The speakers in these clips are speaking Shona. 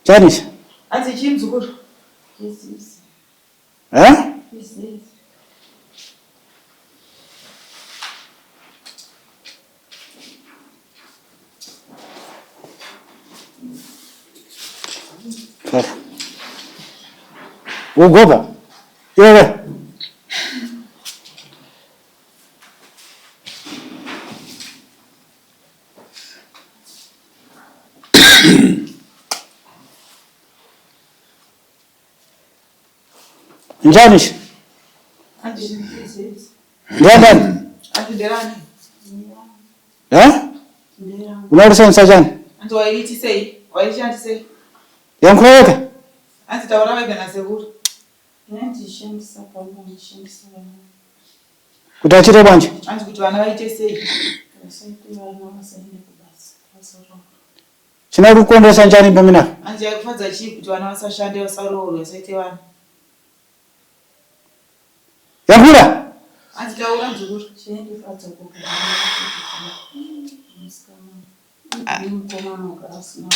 Chinese? Anzi chimzukuru. Yes. Eh? Yes. Ugoba. Yewe. Chinese? Anzi Yes. Ndani? anzi derani. Eh? Yeah. Unarusensa jani? Anzi waiti sei? Waiti anzi sei? Yankuleka? Anzi taura wega na sekuru. Nanti shamsa pamoja shamsa. Kutachire bwanje? Anzi kuti vana vaite sei? Kasaiti vana vasaende kubasa. Vasoro. China kukondesa njani pamina? Anzi yakufadza chii kuti vana vasashande vasaroorwe vasaite vana. Yankula? Anzi taura nzukuru. Chiende fadza kugara. Muskama. Mukoma mukarasina.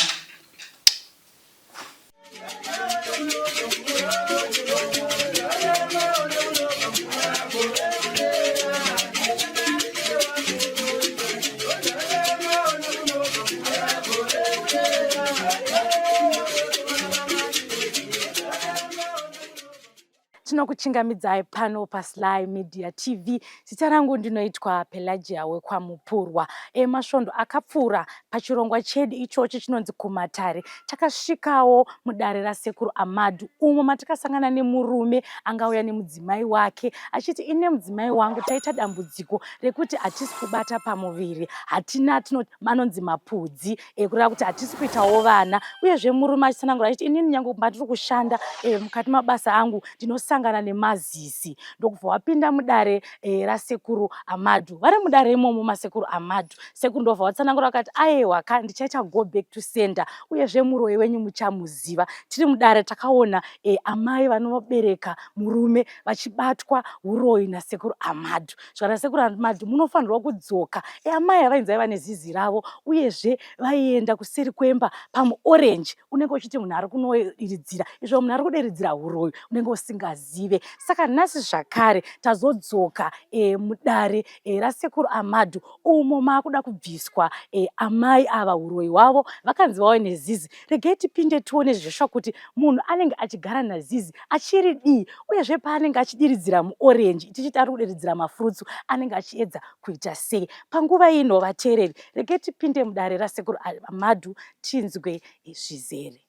Tinokuchingamidzai pano paSly Media TV. Zita rangu ndinoitwa Pelagia wekwamupurwa. Masvondo akapfuura pachirongwa chedu ichochi chinonzi Kumatare. Takasvikawo mudare rasekuru Amadhu umo matakasangana nemurume angauya nemudzimai wake achiti ine mudzimai wangu taita dambudziko rekuti hatisi kubata pamuviri, hatina manonzi mapudzi kureva kuti hatisi kuitawo vana. Uyezve murume achitsanangura achiti inini nyange ndiri kushanda mukati mabasa angu ndinosangana nemazisi. Ndokubva wapinda mudare rasekuru Amadhu. Vari mudare imomo masekuru Amadhu. Sekuru ndobva watsanangura akati aiwa ndichaita go back to sender. Uyezve muroyi wenyu muchamuziva. Tiri mudare takaona amai vanobereka murume vachibatwa uroyi nasekuru Amadhu. Zvakara sekuru Amadhu munofanirwa kudzoka. Amai havainzi vaiva nezizi ravo uyezve vaienda kuseri kwemba pamuorenji unenge uchiti munhu ari kunodiridzira. Izvo munhu ari kudiridzira uroyi unenge usingazive. Saka nhasi zvakare tazodzoka mudare rasekuru Amadhu umo maakuda kubviswa amai ava uroyi hwavo vakanzi vauye nezizi. Regai tipinde tione zvesha kuti munhu anenge achigara nazizi achiri dii uyezve paanenge achidiridzira muorenji tichiti ari kudiridzira mafurutsu anenge achiedza kuita sei. Panguva ino vateereri, regai tipinde mudare rasekuru Amadhu tinzwe zvizere.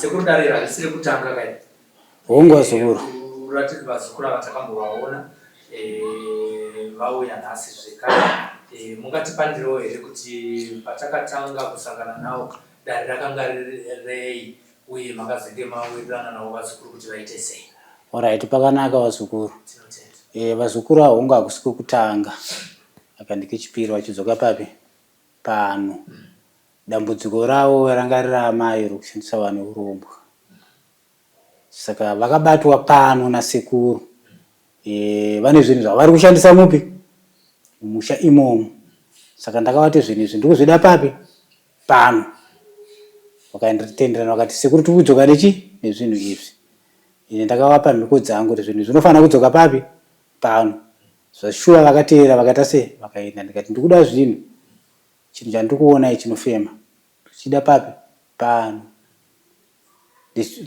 Sekuru dare risiri kutanga kai. Hongo sekuru. Uratidzi vazukuru vatakambovaona vauya nhasi zvekare. Mungatipandirewo here kuti patakatanga kusangana navo dare rakanga rei uye makazenge mawirirana navo vazukuru kuti vaite sei? Alright, pakanaka vazukuru. Vazukuru ahongo hakusiko kutanga. Akandike chipiri vachidzoka papi? Pano. Dambudziko ravo ranga riri amai rokushandisa vanhu urombo. Saka vakabatwa pano nasekuru. Vane zvinhu zvavari kushandisa mupi? Mumusha imomo. Saka ndakavati zvinhu izvi ndikuzvida papi? Pano. Vakaenderana vakati sekuru tiri kudzoka nezvinhu izvi. Ndakavapa mhiko dzangu kuti zvinhu zvinofanira kudzoka papi? Pano. Zvashuva vakateera vakata sei? Vakaenda ndikati ndikuda zvinhu. Chinhu chandiri kuona ichi chinofema. Tichida papi? Pano.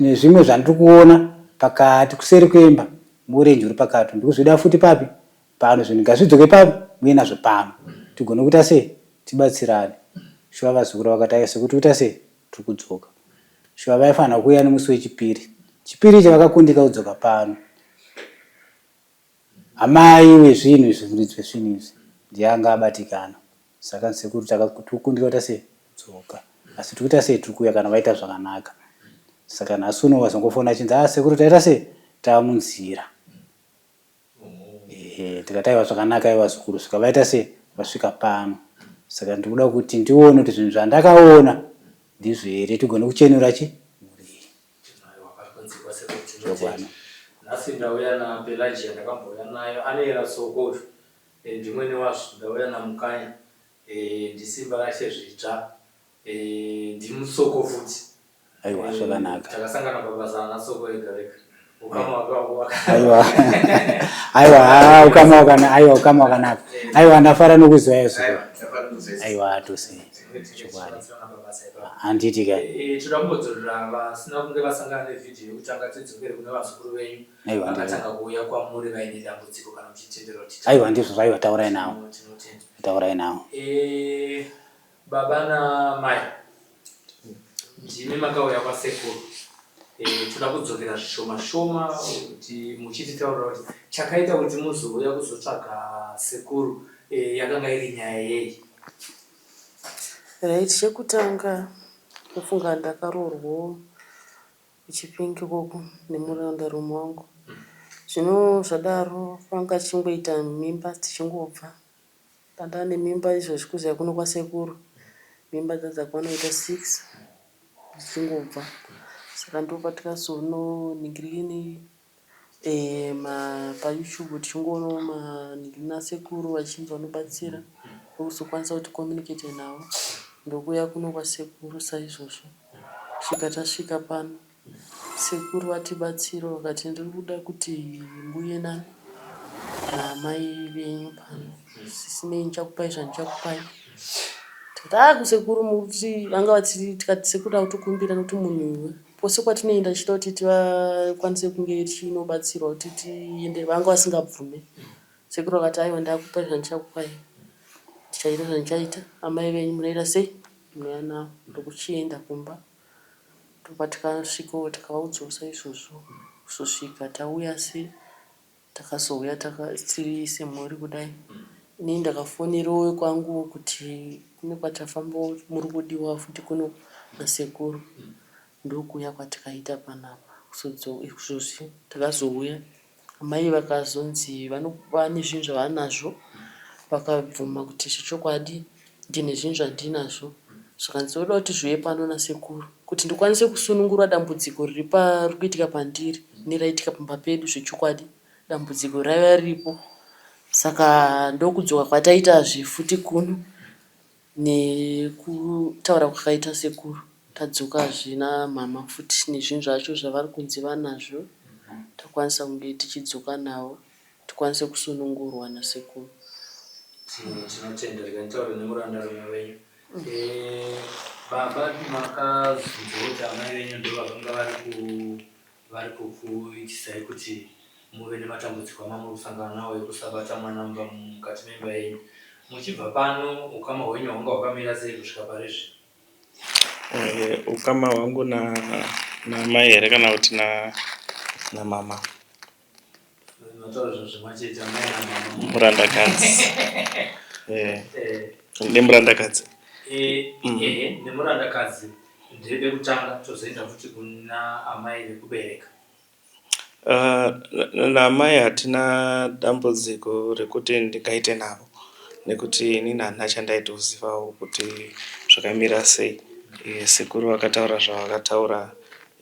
Nezvimwe zvandiri kuona pakati kuseri kwemba muorenji uri pakati ndikuzvida futi papi? Pano. Zvinhu ngazvidzoke papi? Muye nazvo pano. Tigone kuita sei? Tibatsirane. Shuva vazukuru vakati sekuti kuita sei? Tiri kudzoka. Shuva vaifanira kuuya nemusi wechipiri. Chipiri ichi vakakundika kudzoka pano. Amai wezvinhu izvi muridzi wezvinhu izvi ndiye anga abatikana. Saka sekuru takakundika kuita sei? Kudzoka. Asi tiri kuita sei? Tiri kuuya kana vaita zvakanaka. Saka nhasi uno vazongofona achinzi sekuru taita sei? Tamunzira. Tikati aiwa zvakanaka aiwa zukuru. Saka vaita sei? Vasvika pano. Saka ndikuda kuti ndione kuti zvinhu zvandakaona ndizvo here tigone kuchenura chi? Nhasi ndauya naPelagia ndakambouya nayo anera soko ndimwene wazvo ndauya namukanya ndisimba rashe zvitsva ndimusoko futi Aiwa zvakanaka. Takasangana pabasa nasoko egareka. Aiwa ukama wakanaka. Aiwa ndafara nokuzwa izvo. Aiwa tose. Handiti ka. Toda kumbodzorera vasina kunge vasangana nevhidhiyo kutanga tidzokere kune vazukuru venyu. Aiwa vakatanga kuuya kwamuri vaine dambudziko kana muchitendero kuti. Aiwa ndizvo zvaiva taurai nawo. Taurai nawo. Baba namai. Ndimi makauya kwasekuru. Toda kudzokera zvishoma kuti muchititaurira kuti chakaita kuti muzouya kuzotsvaga sekuru yakanga iri nyaya yei. Right, chekutanga kufunga ndakaroorwa kuchipingi koko nemurandarume wangu. Zvino zvadaro panga chingoita mimba dzichingobva. Ndane mimba izvozvi kuziya kuno kwasekuru. Mimba dzadzakanoita 6 dzichingobva. Saka ndopatikazononingirini paYouTube tichingoonawo maningirina asekuru vachinzi vanobatsira nokuzokwanisa kuti communicate navo. Ndokuya kuno kwasekuru saizvozvo. Svika tasvika pano sekuru vatibatsira vakati ndiri kuda kuti mbuye nani namai venyu pano. Sisinei ndichakupai zvandichakupai. Kusekuru muti vanga vati tikati sekuru autokumbira nokuti munhu pose kwatinoenda tichida kuti tivakwanise kunge tichinobatsirwa kuti tiende vanga vasingabvume. Sekuru akati aiwa ndakupai zvandichakupai. Tichaita zvandichaita. Amai venyu munoita sei? Munouya navo. Ndokuchienda kumba. Ndopatikasvikawo takavaudzawo saizvozvo. Kusvika tauya se takazouya tiri semhuri kudai. Ini ndakafonerawo kwangu kuti kune kwatafambawo muri kudiwa futi kuno nasekuru. Ndokuya kwatikaita panapa. Izvozvi takazouya. Amai vakazonzi vane zvinhu zvavanazvo. Vakabvuma kuti zvechokwadi ndine zvinhu zvandinazvo. Zvakanzi voda kuti zviuye pano nasekuru. Kuti ndikwanise kusunungura dambudziko riri kuitika pandiri neraitika pamba pedu zvechokwadi. Dambudziko raiva riripo. Saka ndokudzoka kwataita zvifuti kuno nekutaura kwakaita sekuru. Tadzoka zvina mama futi nezvinhu zvacho zvavari kunzi vanazvo. Takwanisa kunge tichidzoka navo. Tikwanise kusunungurwa nasekuru. Tinotenda tikanitaura nemurandarume wenyu. Baba makazvinzwa kuti amai venyu ndo vakanga vari kukuitisai kuti muve nematambudziko amamuri kusangana nawo ekusabata mwana mukati memba yenyu. Muchibva pano ukama hwenyu hwanga hwakamira sei kusvika parizvi? Ukama hwangu namai here kana kuti namama? Notaura zvinhu zvimwachete amai namama. Murandakadzi. Nemurandakadzi. Nemurandakadzi ndevekutanga tozoenda futi kuna amai vekubereka. Namai hatina dambudziko rekuti ndingaite navo nekuti inini handina chandaitozivawo kuti zvakamira sei. Sekuru vakataura zvavakataura,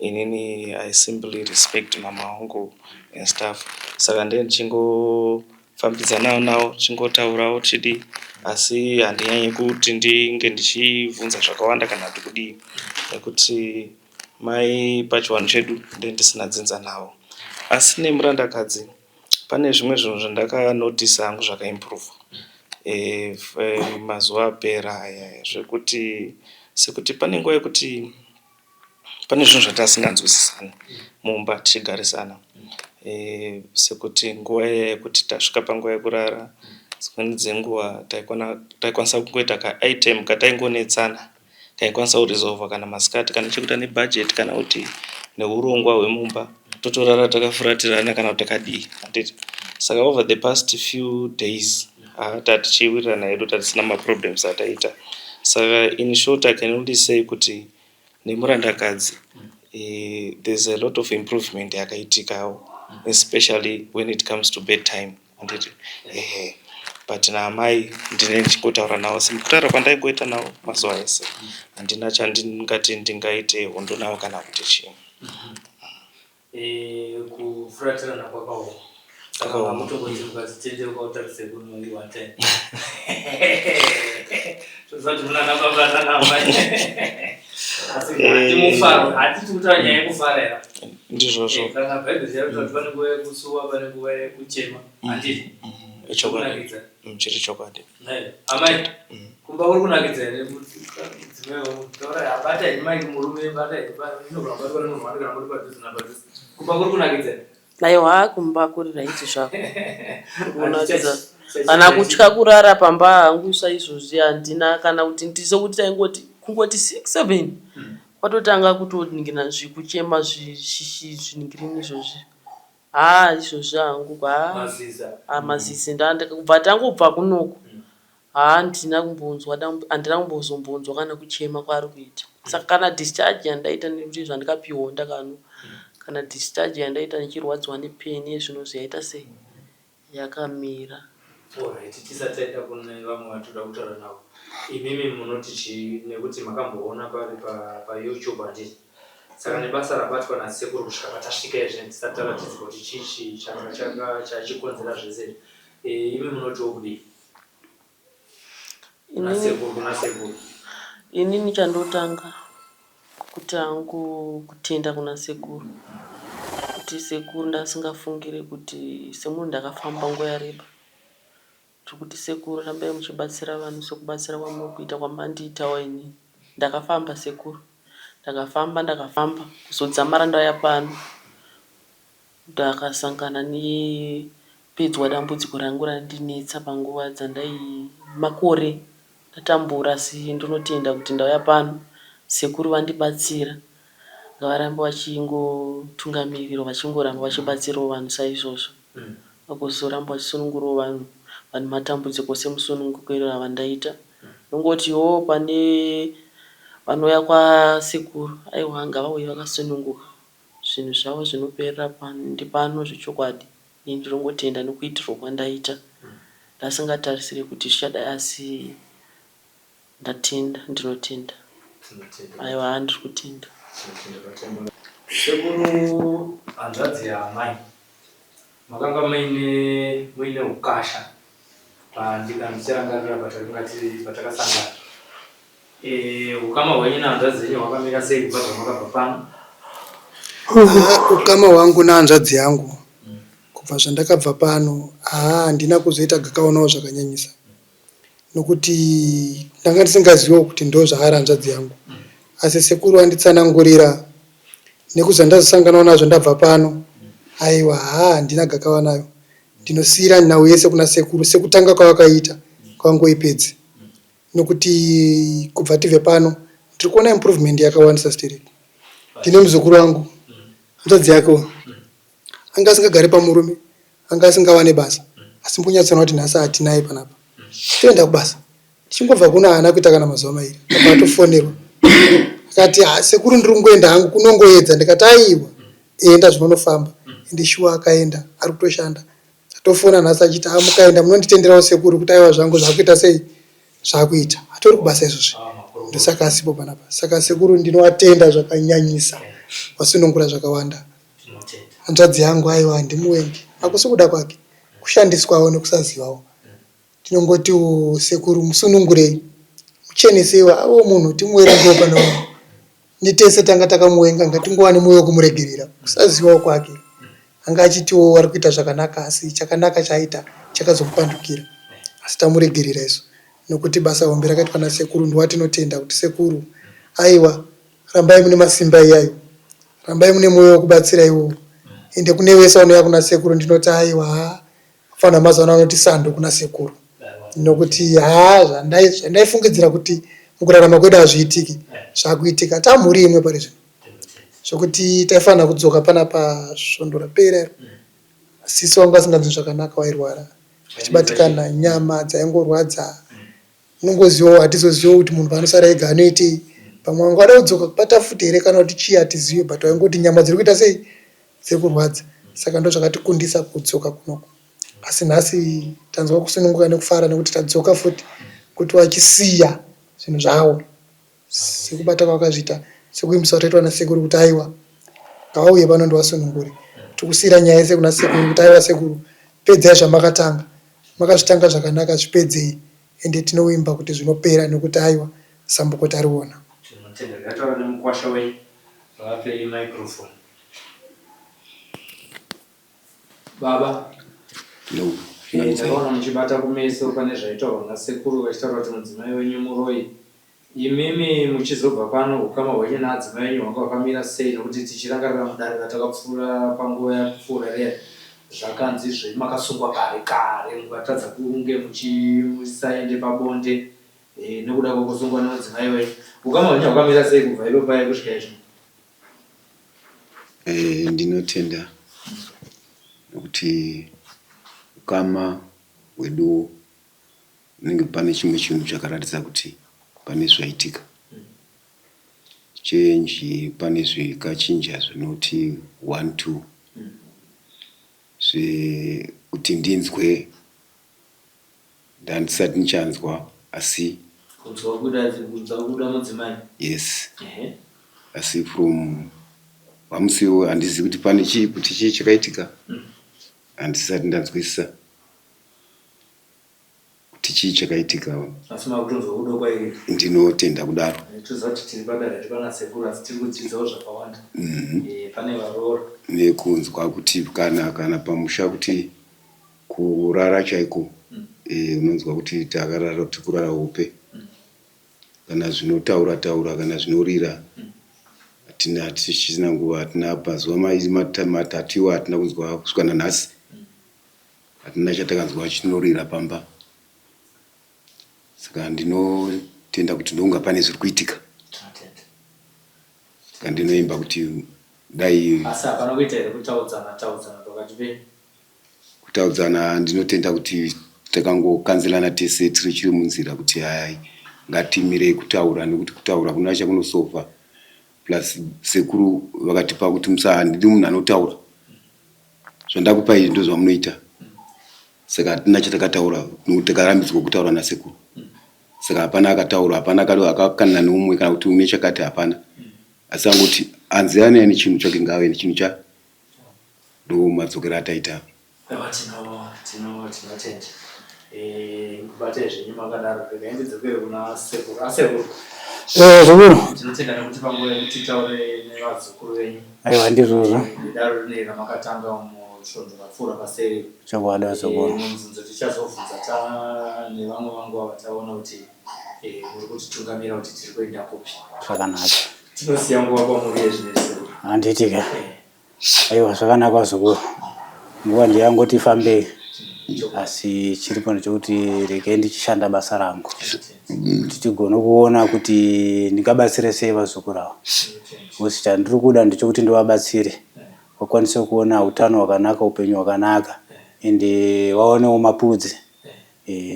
inini I simply respect mama wangu and stuff. Saka ndichingofambidzana navo chingotaurawo chidi, asi handinyanyi kuti ndinge ndichibvunza zvakawanda kana kuti kudii nekuti mai pachivanhu chedu ndisina dzinza navo. Asi nemurandakadzi pane zvimwe zvinhu zvandakanotisa hangu zvakaimprove mazuva apera aya zvekuti sekuti pane nguva yekuti pane zvinhu zvatasinganzwisisani mumba tichigarisana. Sekuti nguva yekuti tasvika panguva yekurara dzimweni dzenguva taikwanisa kungoita kaitem kataingonetsana taikwanisa kuresolva kana masikati kana chekuita nebudget kana kuti neurongwa hwemumba totorara takafuratirana kana kuti takadii. Saka over the past few days tatichiwirirana hedu tatisina maproblems ataita. Saka in short I can only say kuti nemurandakadzi there's a lot of improvement yakaitika, especially when it comes to bedtime. But naamai ndine ndichikotaura navo semukutaura kwandaingoita navo mazuva ese. Handina chandingati ndingaite hondo navo kana kuti chii. Kufuratirana kwakaoma. Saka mamutongoti mukazitendera kwautarise kunongi watenda. Zvozati munana baba nana amai. hatiti kutaura nyaya yekufarira ndizvozvo kana bhaibheri yakuti pane nguva yekusuwa pane nguva yekuchema handiti chokwadi chiri chokwadi amai kumba uri kunakidza here dzimweora abatai maiki murume batai inobabatwanenorwandikana muri padhuze napadhuze kumba kuri kunakidza here aiwa kumba kuri raiti zvako kunakidza kana kutya kurara pamba hangu saizvozvi handina kana kuti ndisokuti taingoti kungoti 6-7 kwatotanga kutoningina zvikuchema zviningirini izvozvi izvozvi hangu mazizi kubva tangobva kunoku handina kumbozombonzwa kana kuchema kwaari kuita saka kana discharge yandaita nekuti zvandikapiwa ndakano kana discharge yandaita nichirwadziwa nepeni yezvinozi yaita sei yakamira. tisataita kune vamwe vatoda kutaura navo imimi munoti chii nekuti makamboona pari payoutube handiti saka nebasa rabatwa nasekuru kusvika patasvika izve tisati taratidza kuti chichi changa chachikonzera zvese imi munotiwo kudii nasekuru inini chandotanga kuti hangu kutenda kuna sekuru kuti sekuru ndasingafungire kuti semunhu ndakafamba nguva yareba kuti sekuru rambai muchibatsira vanhu sokubatsira kwamuri kuita kwamandiitawo inini ndakafamba sekuru ndakafamba kuzodzamara ndauya pano ndakasangana nepedzwa dambudziko rangu randinetsa panguva dzandai makore ndatambura asi ndinotenda kuti ndauya pano sekuru vandibatsira ngavarambe vachingotungamirirwa vachingoramba vachibatsirawo vanhu saizvozvo vakuzoramba vachisunungurawo vanhu vane matambudziko semusunungukiro avandaita nongotiwo pane vanouya kwasekuru aiwa ngavauye vakasununguka zvinhu zvavo zvinoperera ndipano zvechokwadi ini ndinongotenda nekuitirwa kwandaita ndasingatarisire kuti zvichadai asi ndatenda ndinotenda aiwa handiri kutenda sekuru hanzvadzi yaamai makanga muine ukasha ndichirangarira patakasangana ukama hwenyu nehanzvadzi yenyu hwakamira sei kubva zvamakabva pano ukama hwangu nehanzvadzi yangu kubva zvandakabva pano handina kuzoita gakaonawo zvakanyanyisa nokuti ndanga ndisingaziviwo kuti ndo zvaari hanzvadzi yangu asi sekuru anditsanangurira nekuzandazosanganawo nazvo ndabva pano aiwa handina gakawa nayo ndinosiyira nhau yese kuna sekuru sekutanga kwavakaita kwavangoipedzi nokuti kubva tibve pano tiri kuona improvement yakawandisa stereki ndine muzukuru wangu hanzvadzi yake anga asingagare pamurume anga asingawane basa asi mbunyatsona kuti nhasi hatinaye panapa toenda kubasa tichingobva kuna hana kuita kana mazuva mairi apatofonerwa akati sekuru ndiri kungoenda hangu kunongoedza ndikati aiwa enda zvinonofamba ende shuwa akaenda ari kutoshanda atofona nhasi achiti mukaenda munonditenderawo sekuru kuti aiwa zvangu zvakuita sei zvakuita hatori kubasa izvozvi ndosaka asipo panapa saka sekuru ndinovatenda zvakanyanyisa wasunungura zvakawanda hanzvadzi yangu aiwa handimuwengi hakusi kuda kwake kushandiswawo nekusazivawo tinongoti sekuru musunungurei mucheneseiwa avo munhu timuwerengewo pano nitese tanga takamuwenga ngatingowane mwoyo wekumuregerera kusazivawo kwake anga achitiwo ari kuita zvakanaka asi chakanaka chaaita chakazomupandukira asi tamuregerera isu nokuti basa hombe rakaitwa nasekuru ndowatinotenda kuti sekuru aiwa rambai mune masimba iyayo rambai mune mwoyo wekubatsira iwowo ende kune wese anouya kuna sekuru ndinoti aiwa fana mazuva anoti sando kuna sekuru nokuti zvandaifungidzira kuti mukurarama kwedu hazviitiki zvakuitika tamhuri imwe pari zvino zvokuti taifanira kudzoka pana pasvondo rapera sisi wangu asinganzwi zvakanaka wairwara achibatikana nyama dzaingorwadza unongozivawo hatizozivawo kuti munhu panosara ega anoitei pamwe wangu ada kudzoka kubata futi here kana kuti chii hatizive but waingoti nyama dziri kuita sei dzekurwadza saka ndo zvakatikundisa kudzoka kunoko asi nhasi tanzwa kusununguka nekufara nekuti tadzoka futi kuti wachisiya zvinhu zvavo sekubata kwakazviita sekuimisa wataitwa nasekuru kuti aiwa ngavauye pano ndiwasunungure tikusiyira nyaya yese kuna sekuru kuti aiwa sekuru pedzai zvamakatanga makazvitanga zvakanaka zvipedzei ende tinoimba kuti zvinopera nekuti aiwa sambuko tariona tinotenda ngataura nemukwasha wenyu vape microphone. Baba No. ndakaona muchibata kumeso pane zvaitaurwa nasekuru vachitaura kuti mudzimai wenyu muroi. Imimi muchizobva pano ukama hwenyu naadzimai wenyu hwanga hwakamira sei, nokuti tichirangarira mudare ratakapfuura panguva yakupfuura reya zvakanzi makasungwa kare kare mugatadza kunge muchisaende pabonde nekuda kwekusungwa nemudzimai wenyu. Ukama hwenyu hwakamira sei kubva ipo paya kusvika izvo? Ndinotenda nokuti ukama hwedu unenge pane chimwe chinhu chakaratidza kuti pane zvaitika chenji, pane zvikachinja zvinoti 1 2 kuti ndinzwe ndandisati nichanzwa asi kuda mudzimai. yes asi from pamusiwo handizivi kuti pane chii kuti chii chakaitika handisati ndanzwisisa kuti chii chakaitika. Asi makutonzwa kuda kwairi. Ndinotenda kudaro. Tozati tiri padare tipana sekuru asi tiri kudzidzawo zvakawanda. Pane varoora. Nekunzwa kuti kana pamusha kuti kurara chaiko unonzwa kuti takarara kuti kurara hope kana zvinotaura kana zvinorira hatina nguva, hatina mazuva matatu iwo hatina kunzwa kusvika nanhasi hatina chatakanzwa chinorira pamba. Saka ndinotenda kuti ndonga pane zviri kuitika. Saka ndinoimba kuti dai asi hapana kuita here kutaudzana pakati penyu? Kutaudzana ndinotenda kuti takangokanzelana tese chiri munzira kuti hai ngatimirei kutaura, nekuti kutaura kuna chakunosova. Plus sekuru vakatipa kuti handidi munhu anotaura, zvandakupa izvi ndozvamunoita. Saka hatina chatakataura nokuti takarambidzwa kutaura nasekuru. Saka hapana akataura, hapana akakanana neumwe kana kuti une chakati, hapana. Asi angoti hanzi ane chinhu chake ngave nechinhu cha ndo madzokera ataita. Tinotenda kubatai zvenyu makadaro rekaendidzokere kuna sekuru. Asekuru tinotenda nekuti panguva yekuti taure nevadzukuru venyu. Aiwa ndizvozvo. Daro rine ramakatanga musvondo rapfuura paseri. Chakwada sekuru. Mubvunzo tichazobvunza nevamwe vanguva vataona kuti muri kutitungamira kuti tiri kuenda kupi. Zvakanaka. Tinosiya nguva kwamuri yezvinezvo. Handitika. Aiwa zvakanaka sekuru. Nguva ndiyangoti fambei. Asi chiripo ndechekuti regai ndichishanda basa rangu. Tichigona kuona kuti ndingabatsire sei vazukuru ava. Usi chandiri kuda ndechekuti ndivabatsire vakwanise kuona utano hwakanaka, upenyu hwakanaka, ende vaonewo mapudzi.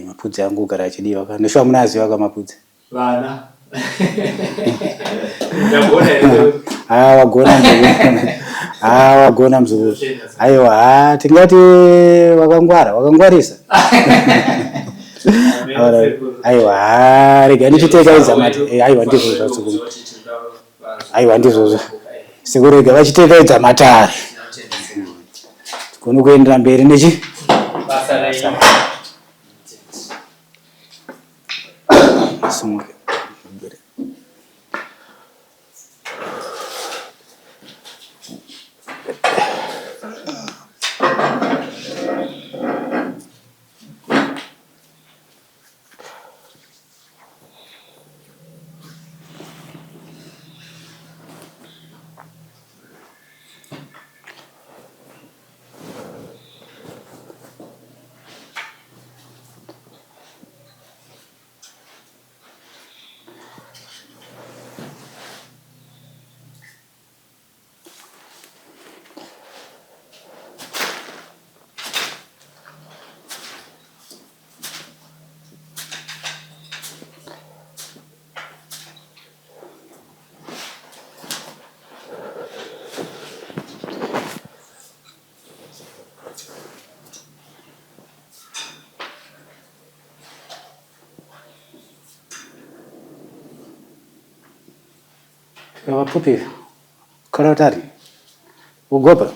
Mapudzi angu kugara achidiwa. Neshuwa munaziva kamapudzi? Vana. Wagona mzukuru. Aiwa tingati wakangwarisa. Aiwa rega ndichiteka idzamata. Aiwa ndizvo zvazukuru. Aiwa ndizvo sekuru rega vachiteka idzamatari. Tikone kuendera mberi nechi basa renyu. Pupi, karatari, ugopa.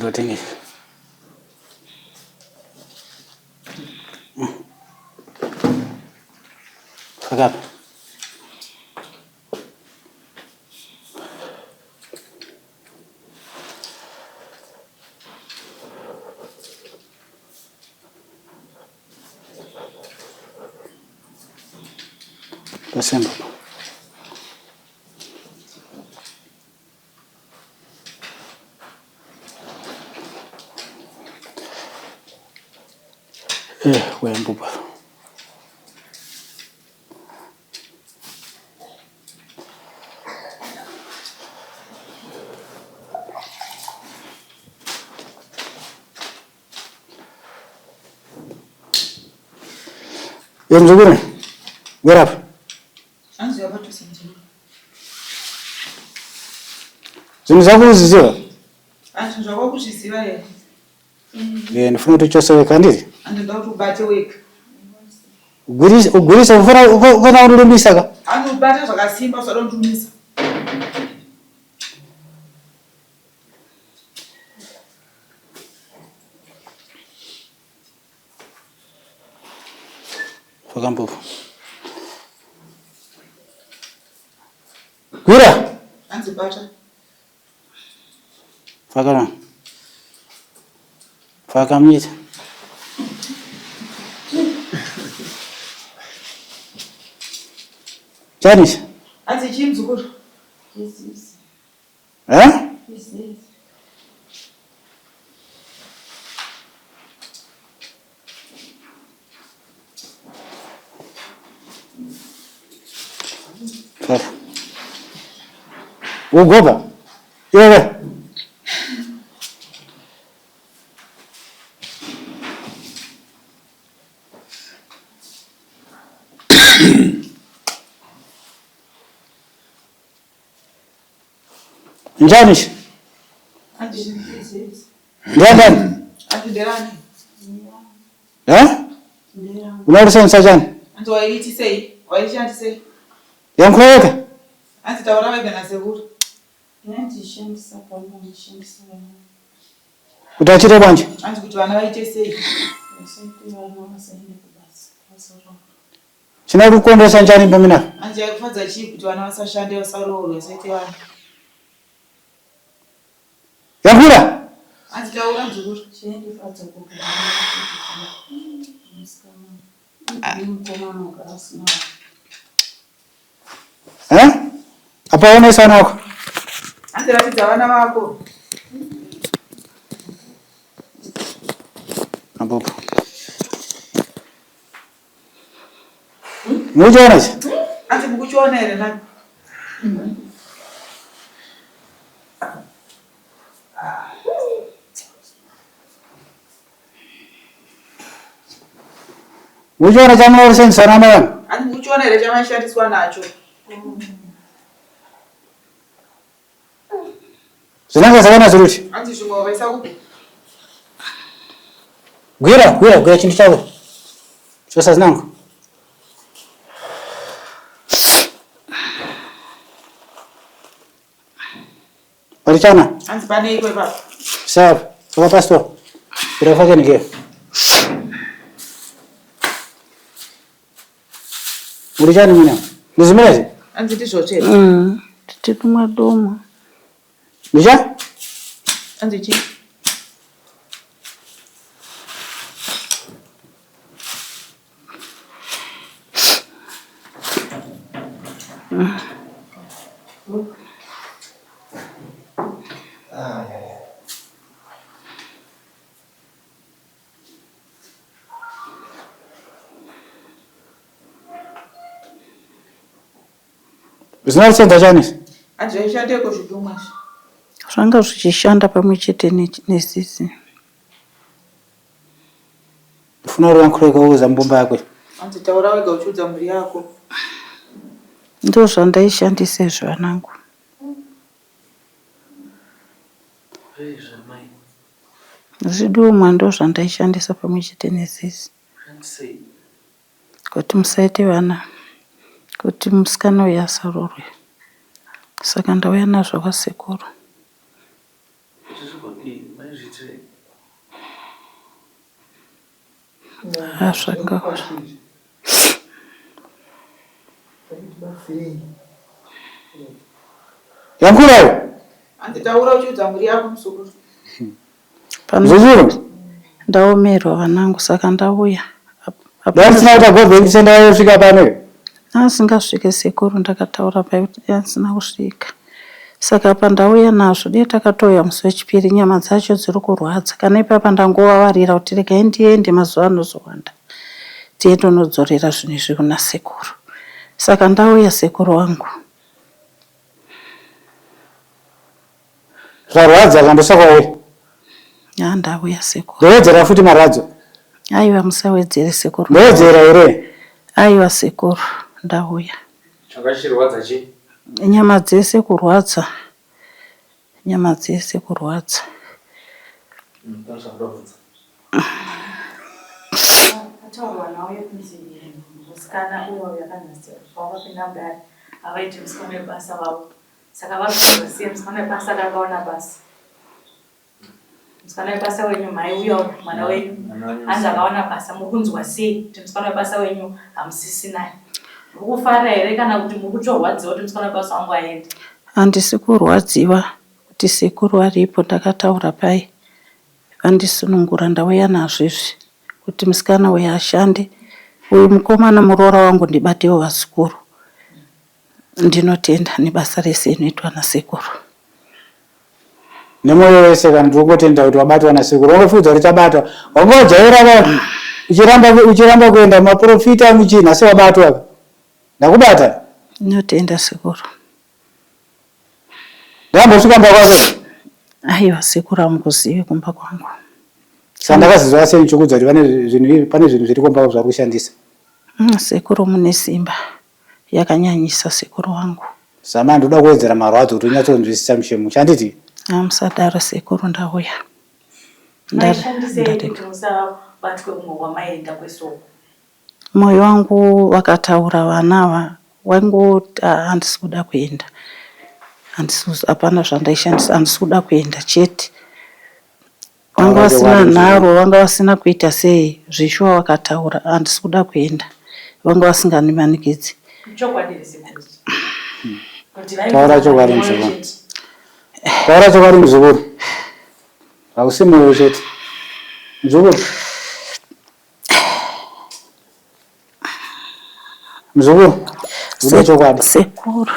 Rotenge. Faka. Pasemba. Wembuba. Yomzugure. Where up? Anzi wapata sinjini. Zimzakuziziwa. Anzi nzvakwa kuzviziva here. Ndifuna kuti chose weka ndiri. Andoda kuti ubate weka. Ugwirisa ufana urumisa ka? Anobata zvakasimba usada kundumisa. Faka mpopo. Gwira. Anzi bata. Faka na. Faka mnyita. Janis. Anzi chimzukuru. Faka. Ugoba. Yewe. Janis. Anzi Ndani. anzi derani. Unarusensa jani? Anzi waiti sei? Waiti sei? Yankuweka? Anzi taura wega na sekuru. Utachire banje? Anzi kuti vana vaite sei? China kukondesa njani pamina? Anzi yakufadza chii kuti vana vasashande vasaroorwe vasaite vana. Yankura? Anzi taura nzukuru. Apa onesa nako? Anzi ratidza vana vako. Ambopo. Mujonaje? Anzi mukuchiona here nani? Mujoona chamunorusensa nana yangu? Anzi mukuchiona here chamashandiswa nacho. Zinanga zakana ziruti? Anzi zvimwe wavaisa kupi? Gwira chintu chako. Chosa zinangu. Walichana? Anzi pane ikwe pa. Sawa. Faka pasto. Gwira fake nige. Ulichani mina? Nizimirazi? Anzi ndizvochera. Tiri madoma. Nisha? Anzi chii? Zvinarisenza chani? Anzi zvaishandeko zvidhumwa izvi. Zvanga zvichishanda pamwe chete nesisi. Ndifuna urankureka uza mbumba yakwe. Anzi taura wega uchiudza mhuri yako. Ndo zvandaishandisa izvo vanangu. Zviduma ndo zvandaishandisa pamwe chete nesisi. Kuti musaite vana. Kuti musikana uyu asarorwe. Saka ndauya nazvo kwasekuru. kuzvitirei? Yankurayo. Anditaura uchiudza mburi yako musukuru. Zuzuru. Ndaomerwa vanangu saka ndauya. Dasina kuti agobve kusenda yosvika pano. Asingasvike sekuru ndakataura kuti asina kusvika. Saka pandauya nazvo dai takatoya musi wechipiri nyama dzacho dziri kurwadza. Kana ipapa ndangovavarira kuti regai ndiende mazuva anozowanda. Tiende nodzorera zvinhu izvi kuna sekuru. Saka ndauya sekuru wangu. Zvarwadza kandosaka wewe. Ndauya sekuru. Ndowedzera futi marwadzo. Aiwa musawedzere sekuru. Ndowedzera here. Aiwa sekuru ndauya. Chakashirwadza chi? Nyama dzese kurwadza. Nyama dzese kurwadza. Ataurwa nawe kunzi musikana uyo yakanasira zvawapinda mudare avaiti musikana webasa wavo saka varikuziya musikana webasa akakaona basa musikana webasa wenyu mhai uya mwana wenyu anzi akaona basa mukunzwa sei kuti musikana webasa wenyu hamusisi naye mukufara here kana kuti mukutorwadziwa kuti musikana webasa wangu aende? Handisi kurwadziwa kuti sekuru aripo ndakataura pai vandisunungura ndauya nazvo izvi kuti musikana uyu ashande uyu mukomana muroora wangu ndibatewo vasikuru. Ndinotenda nebasa rese inoitwa nasekuru. Nemoyo wese kana ndikutenda kuti wabatwa nasekuru. Wangofudza kuti tabatwa. Wangojaira vanhu. Uchiramba kuenda maprofita muchina asi wabatwa. Ndakubata. Ndinotenda sekuru. Ndambosvika mba kwako. Aiwa sekuru amukuzivi kumba kwangu. Sandakazizwa sei chokudza kuti pane zvinhu zviri kumba zvari kushandisa. Sekuru mune simba yakanyanyisa sekuru wangu. Sama ndoda kuwedzera marwadzo kuti unyatsonzwisisa mushemo. Chanditi? Musadaro sekuru ndauya. Maishandisei kuti musabatwe umwe wamaenda kwesoko? Moyo wangu wakataura vanava wangoti handisi kuda kuenda. Hapana zvandaishandisa, handisi kuda kuenda chete. Wanga wasina nharo, wanga wasina kuita sei, zvishuwa wakataura, handisi kuda kuenda. Wanga wasinganimanikidzi. Chokwadi sekuru. Taura chokwadi muzukuru. Taura chokwadi muzukuru. Hausi moyo chete. Muzukuru. Muzukuru. Ndikuda chokwadi. Sekuru.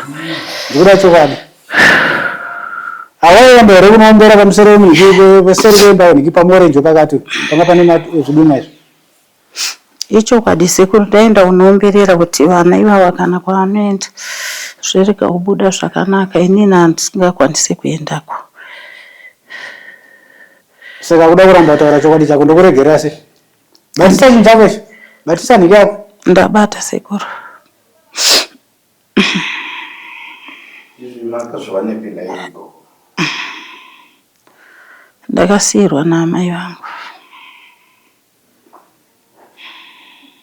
Ndikuda chokwadi. Awaye mbere kunombera pamusoro wemuzviko paseri kwemba nikipa morenjo pakati panga pane zviduma izvi. Ichokwadi sekuru ndaenda unoomberera kuti vana ivava kana kwavanoenda zvirega kubuda zvakanaka inini handisingakwanisi kuendako. Saka kuda kuramba taura chokwadi chako ndokuregera sei? Batisa chinhu chako ichi. Batisa nhiki yako. Ndabata sekuru. Izvi makazvanepinda iriko. Ndakasiyirwa naamai vangu.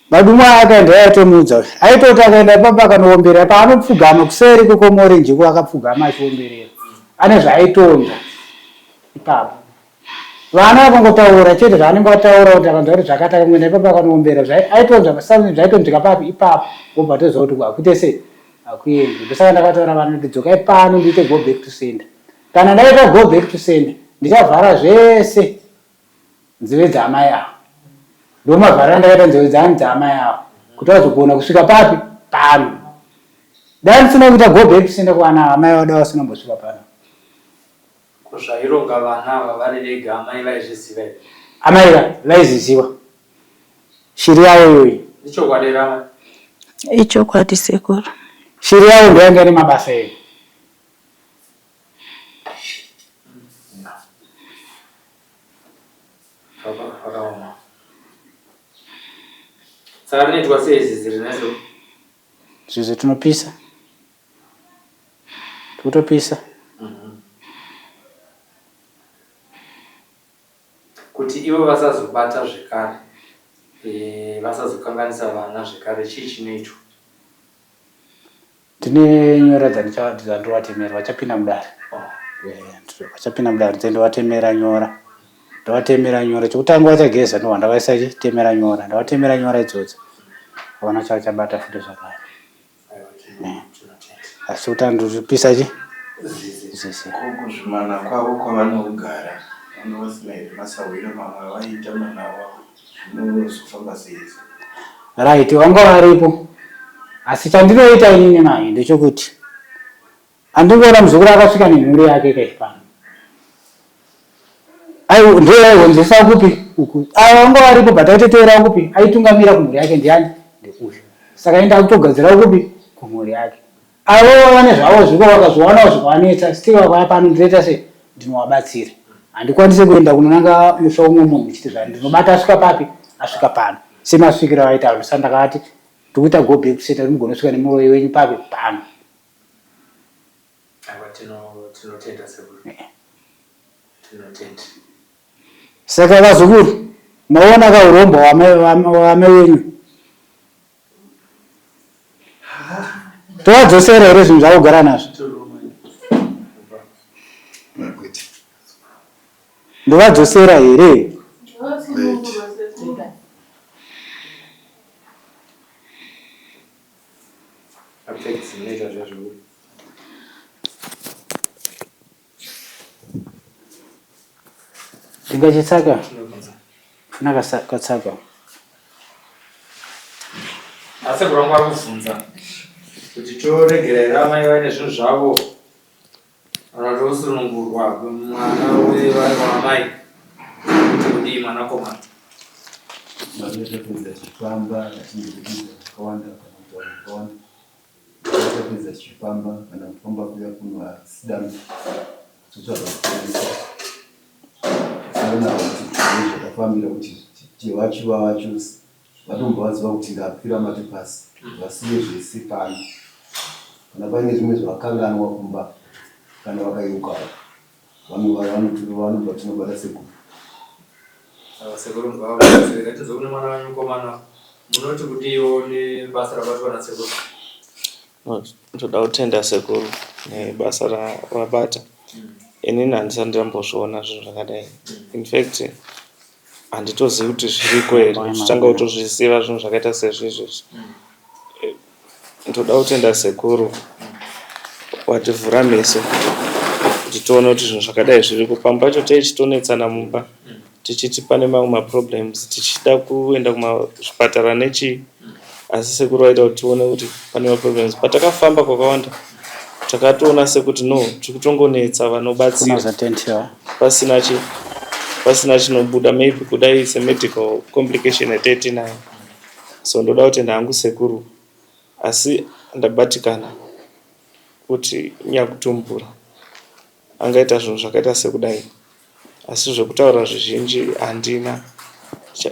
Madumwa akaenda aitomudza. Aitoti akaenda papa akanoomberera paanopfugama kuseri kwekomorenje kwakapfugama achiomberera. Ane zvaitonda. Ipapo. Vana vakangotaura chete zvaanenge ataura kuti akanzwa kuti zvakataka kuenda papa akanoomberera aitonda pasamu zvaitondika papi ipapo. Wobva toziva kuti akuite sei? Akuendi. Ndosaka ndakataura vana kuti dzokai pano ndiite go back to sender. Kana ndaita go back to sender ndichavhara zvese nzeve dzamai avo. Ndomavhara ndakaita nzeve dzani dzamai avo kuti vazogona kusvika papi pano. Dai ndisina kuita go back to sender kuvana amai vada vasina kumbosvika pano. Kuzvaironga vana ava vari vega amai vaizviziva here? Amai vaiziziva shiri yavo iyoyi. Ichokwadi ramai? Ichokwadi sekuru. Shiri yavo ndoyanga ine mabasa eyo. Zvakaoma. Saka rinoitwa sei izvi zviri naizvo? Zvizvi tinopisa. Kutopisa. Kuti ivo vasazobata zvekare, vasazokanganisa vana zvekare, chii chinoitwa? Tine nyora dzandovatemera vachapinda mudare. Vachapinda mudare dzendovatemera nyora. ndavatemera nyora chekutanga vachageza ndo vandavaisa chitemera nyora ndavatemera nyora idzodzo vaona chavachabata futi zvakare asi utandipisa chi kuzvimana kwavo kwavanogara vanovasina here masawiro mamwe vaita mwana wavo zvinozofamba sei? right vanga varipo asi chandinoita inini mai ndechekuti handingoona muzukuru akasvika nemhuri yake kaipano ndo aihonzesa kupi uku vanga varipo but aitoteera kupi aitungamira kumhuri yake ndiani ndekuyo saka enda kutogadzira kupi kumhuri yake avo vane zvavo zviko vakazvionawo zvikavanetsa still vakauya pano ndinoita se ndinovabatsira handikwanisi kuenda kunonanga musha umwe munhu uchiti zvani ndinobata asvika papi asvika pano semasvikiro vaita rusa ndakati ndikuita go back kuseta ndinogonosvika nemwoyo wenyu papi pano. Saka vazukuru maona kaurombo wame wenyu tovadzosera here zvinhu zvakugara nazvo ndovadzosera here ndingachitsaka nakatsaka asi kuramba kuvhunza kuti toregerera amai vaine zvinhu zvavo kana tosunungurwa mwana wamai kuti kudii mwanakomana vanoitapedza chifamba achinge zvakawanda kana kutaura zvakawanda atapedza chifamba kana kufamba kuya kunoasidana totsvaga aona kuti zvakafambira kuti vachiva vacho vatombo vaziva kuti ndapfira matipasi vasiye zvese pano kana paine zvimwe zvavakanganwa kumba kana vakairuka vanobva tinobata sekuru sekuru ngavaaatizokuti mwana wamukomana munoti kudiwo nebasa rabatwa nasekuru ndoda kutenda sekuru nebasa ravabata inini handisati ndambozviona zvinhu zvakadai infact handitozivi kuti zviriko here totanga kutozviziva zvinhu zvakaita sezvizvezvi ndoda kutenda sekuru wativhura meso kuti tione kuti zvinhu zvakadai zviriko pamwe pacho teichitonetsana mumba tichiti pane mamwe maproblems tichida kuenda kumazvipatara nechi asi sekuru waita kuti tione kuti pane maproblems patakafamba kwakawanda takatoona sekuti no tiri kutongonetsa vanobatsira pasina chinobuda maybe kudai semedical complication yataitinayo so ndoda kutenda hangu sekuru asi ndabatikana kuti nyakutumbura angaita zvinhu zvakaita sekudai asi zvekutaura zvizhinji handina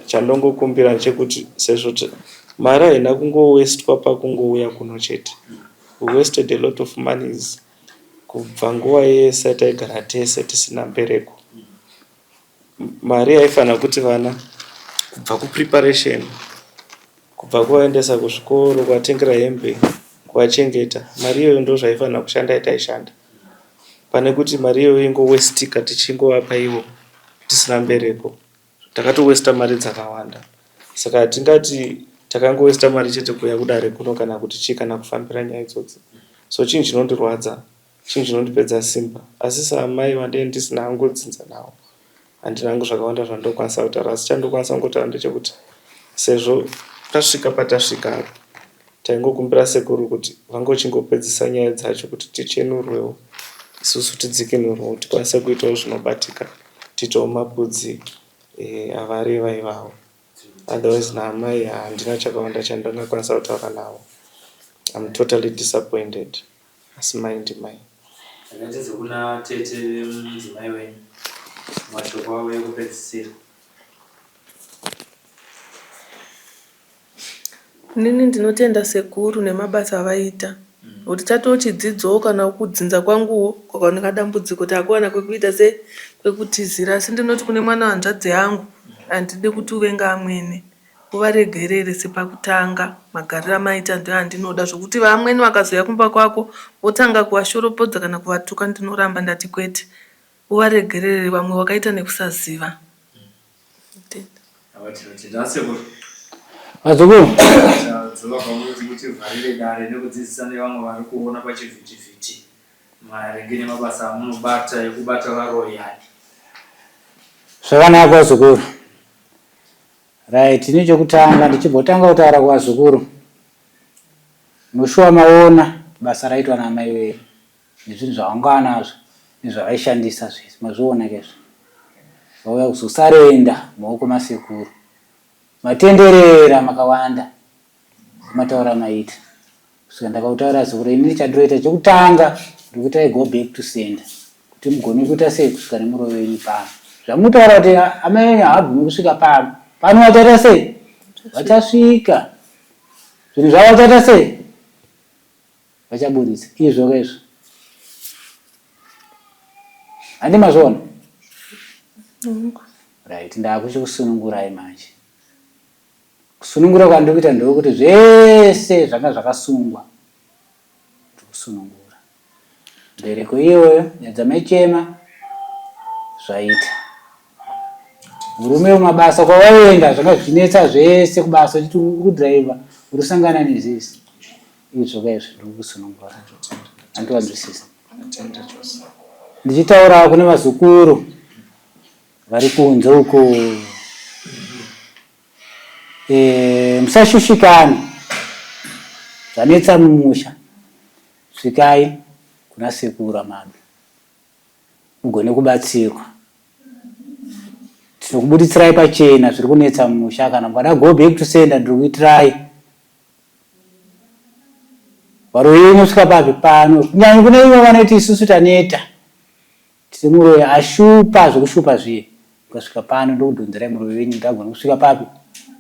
chandongokumbira chekuti sezvo mari haina kungowestwa pakungouya kuno chete we wasted a lot of monies kubva nguva yese taigara tese tisina mbereko mari yaifana kuti vana kubva kupreparation kubva kuvaendesa kuzvikoro kuvatengera hembe kuvachengeta mari iyoyo ndo zvaifana kushanda yataishanda pane kuti mari iyoyo ingowestika tichingovapa ivo tisina mbereko takatowesta mari dzakawanda saka hatingati takangowesta mari chete kuya kudare kuno kana kuti chii kana kufambira nyaya idzodzi so chinhu chinondirwadza chinhu chinondipedza simba asi saamai vandee ndisina hangu dzinza nawo handina hangu zvakawanda zvandokwanisa kutaura asi chandokwanisa kungotaura ndechekuti sezvo tasvika patasvika apa taingokumbira sekuru kuti vangochingopedzisa nyaya dzacho kuti tichenurwewo isusu tidzikinurwewo tikwanise kuitawo zvinobatika tiitawo mapudzi avareva ivavo otherwise naamai handina chakawanda chandangakwanisa kutaura navo. I'm totally disappointed asi mai ndimai handitizi kuna tete mudzimai wenyu mashoko avo ekupedzisira nini ndinotenda sekuru nemabasa avaita kuti tatochidzidzawo kana kudzinza kwanguwo kwakaoneka dambudziko takuwana kwekuita sekwekutizira asi ndinoti kune mwana wanzvadzi yangu handidi kuti uve ngeamweni uvaregerere sepakutanga magariro amaita ndo andinoda zvokuti vamweni vakazouya kumba kwako votanga kuvashoropodza kana kuvatuka ndinoramba ndati kwete uvaregerere vamwe wakaita nekusaziva Awatinotenda sekuru. Vazukuru. Dzova pamuti kuti vharire dare nekudzidzisa nevamwe vari kuona pachivhiti-vhiti maringe nemabasa amunobata ekubata varoyani. Zvakanaka vazukuru. Right, nechekutanga ndichibhotanga kutaura kuvazukuru. Mushuwa maona basa raitwa namai wedu. Nezvinhu zvavanga nazvo nezvavaishandisa zvese. Mazviona kezvo. Vauya kuzosarenda maoko masekuru. Matenderera makawanda. Mataura maita. Kusika ndakautaura zukuru ini ndichadroita chekutanga ndikuti go back to sender. Kuti mugone kuita sei kusika nemuro wenyu pano. Zvamutaura kuti amai wenyu haabvumi kusvika pano. Pano wachaita sei? Vachasvika. Zvinhu zvavo vachaita sei? Vachaburitsa. Izvo kezvo. Handi mazvona? Right, ndakuchikusunungurai manje. Kusunungura kwandikuita ndekuti zvese zvanga zvakasungwa. Kusunungura. Mbereko iyoyo yadzamechema zvaita. Murume umabasa kwawaenda zvanga zvinetsa zvese kubasa kuti kudriver urusangana nezisi. Izvo kezvo ndikusunungura. Andiwanzwisisa. Ndichitaura kune vazukuru vari kunze uko. Musashushikana. Zvanetsa mumusha. Svikai kuna sekuru amadu. Mugone kubatsirwa. Tinokubuditsirai pachena zviri kunetsa mumusha kana mwana go back to sender ndiri kuitirai. Varo yenyu svika papi pano. Kunyanya kune imwe vanoti isusu taneta. Tiri muroyo ashupa zvokushupa zviye. Ukasvika pano ndokudhonzerai muroyo wenyu ndagona kusvika papi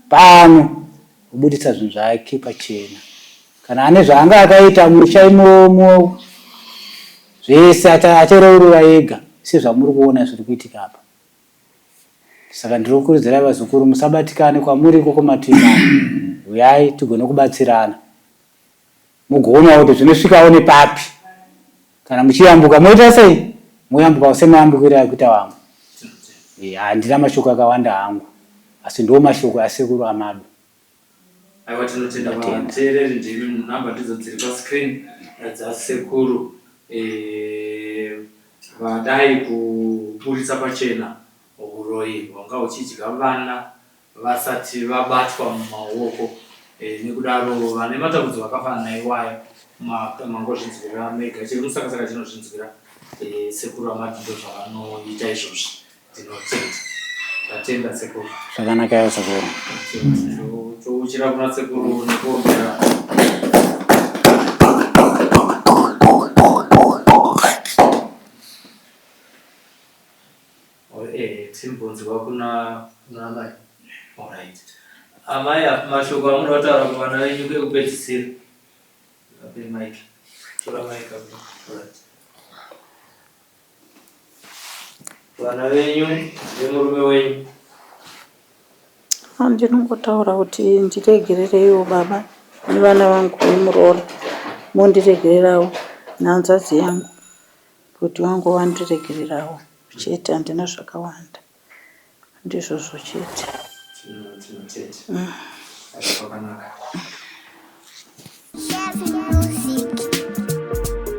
pano kubuditsa zvinhu zvake pachena. Kana ane zvaanga akaita musha imomo zvese achareurura ega sezvamuri kuona zviri kuitika apa. Saka ndiri kukurudzirai vazukuru musabatikane kwamuri ikoko matimani. Uyai tigone kubatsirana. Mugoona kuti zvinosvikawo nepapi. Kana muchiyambuka moita sei? Moyambuka semayambukira kuita vamwe. Handina mashoko akawanda hangu. Asi ndo mashoko asekuru amadu. Aiwa tinotenda vateereri ndimi namba ndidzo dziri pascreen dzasekuru vadai kuburitsa pachena uroyi wanga uchidya vana vasati vabatwa mumaoko nekudaro vane matambudziko akafanana naiwayo mangozvinzwira mega chemusakasaka chinozvinzwira sekuru amadu ndo zvavanoita izvozvi. Tinotenda. Tatenda sekuru. Zvakanaka yawo sekuru. Touchira kuna sekuru nekuombera. Timbonzwa kuna amai. Alright. Amai mashoko amunotaura kuvana venyu ngekupedzisira. Ape mic. Tora mic apo. Alright. Vana venyu nemurume wenyu. Ndinongotaura kuti ndiregerereiwo baba nevana vangu vemuroora. Mondiregererawo nehanzvadzi yangu kuti wangu wandiregererawo. Chete handina zvakawanda. Ndizvozvo chete. Tinotenda. Zvakanaka.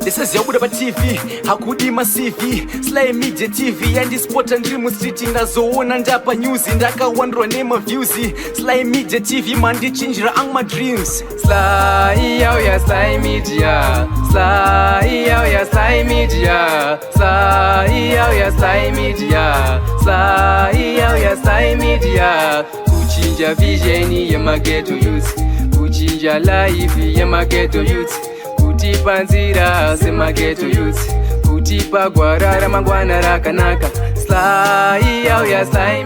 This is Yabuda TV, Hakudi Masivi, Sly Media TV, and this sport and dream street in the zone and up a news in Daka wonder name of views. Sly Media TV, man, they change my dreams. Sly, oh yeah, Sly Media. Sly, oh yeah, Sly Media. Sly, oh yeah, Sly Media. Sly, oh yeah, Sly Media. Kuchinja vision, yema ghetto youth. Kuchinja life, yema ghetto youth. Kutipa nzira semageto youth. Kutipa gwara ramangwana rakanaka. Sly, oh yeah, Sly.